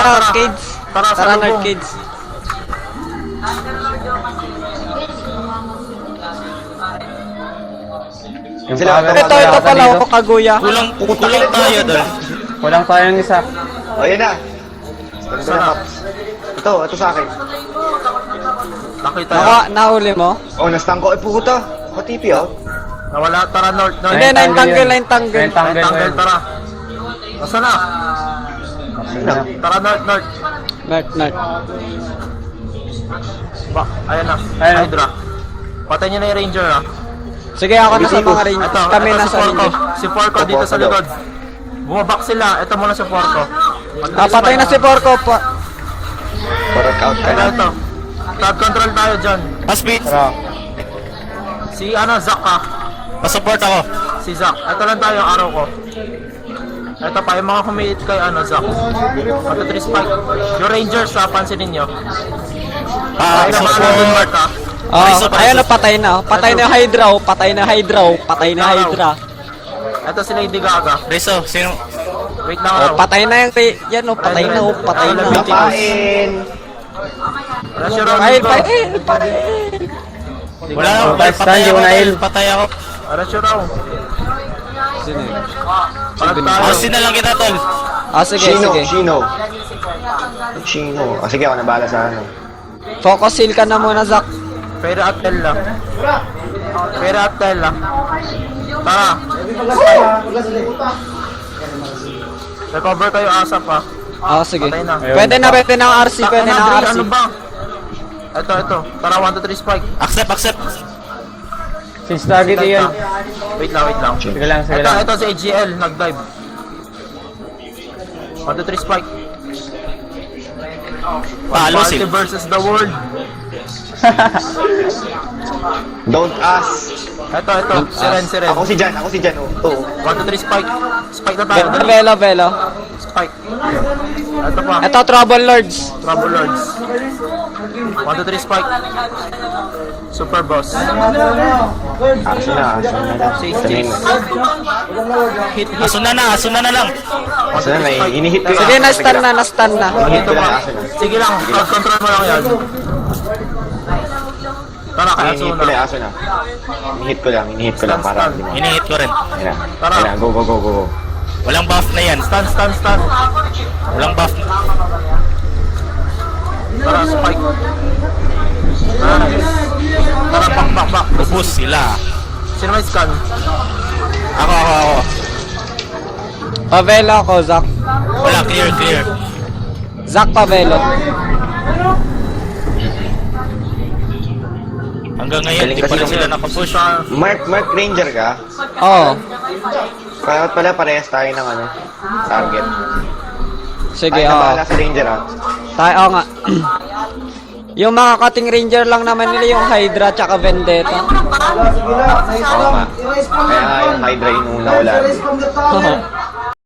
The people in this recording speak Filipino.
arcades. Tara, Tara, salubong. arcades. Yung Sila, power Ito wala pala dito. ako, Kaguya. Kulang tayo doon. Kulang tayong isa. O, yun na. Ganda na, Paps. Ito sa akin. Nakita Nahuli mo? Oh, nastang ko. Puta. Ako TP, oh. Nawala, tara north. Hindi, Nine tangle yun. nine tangle. Nine tangle ko Tanggal, yun. tara. Asa na? Yun na. Tara north. North. Ayan na. Ayan. Hydra. Patay niyo na yung ranger ah. Sige, ako na sa mga range. Ito, Kami ito na si sa Porco. range. Si Porco dito sa Porco likod. Bumabak sila. Ito muna si Porco. Patay na si Porco. Work out ka na. Ito. Crowd control tayo dyan. Speed. Tara. Si Zack ah. Pasupport ako. Si Zack. Ito lang tayo araw ko. Ito pa, yung mga kumit kay Zack. 1, 2, 3 spike. Yung Rangers ha, pansinin nyo. Ay, na mga natin mark ha. Ayan na, patay na. Patay na Hydra. Patay na Hydra. Ito si Lady Gaga. Rizzo, sino? Wait lang araw. Patay na yung yan o. Patay na. Kapain. Rush your round Pain. Wala na. Basta, Patay hindi ako. ko na-heal. Patay ako. Rush your round. Palag tayo. Austin na lang kita, tol. Sige. Shino. Ah, sige, ako na bahala sa ano. Focus heal ka na muna, Zack. Pera at Tella. Tara. Recover kayo asap ha. Sige. Patay na. Pwede na ang RC. Pwede na ang RC. Ano ba? Ito. Tara, 1, 2, 3 spike. Accept. Since target yun. Wait lang. Sige lang. Ito si AGL, nag-dive. 1, 2, 3 spike. Palo Party sila. versus the world. Don't ask. Ito. Si Ren. Ako si Jan. Oh. 1, 2, 3 spike. Spike na tayo. Velo. Spike. Ito pa. Ito, Trouble Lords. Trouble Lords. 1, 2, 3 spike. Super boss. Action na. Chase. Hit. Aso na lang. Action na. Inihit ko yan. Sige, na-stun na. Inihit Ito ko pa. lang. Action na. Sige lang, crowd control mo lang yan. Tara, kaya Inihit ko lang. Action na. Inihit ko lang para hindi mo. Inihit ko rin. Ayan na. Go. Walang buff na yan. Stun. Walang buff. Tara, spike. Nice. Tara, back. Ubus sila. Sino may scan? Ako. Pavelo ako, Zack. Wala, clear. Zack Pavelo. Hanggang ngayon, Galing di kasi pa rin yung- sila nakapush. Mark Ranger ka? Oo. Kaya pala parehas tayo ng ano, target. Sige, Tayo na oo. bahala sa Ranger ha. Tayo nga. Yung mga cutting ranger lang naman nila yung Hydra tsaka Vendetta. Oo nga. Kaya nga yung Hydra yung una wala.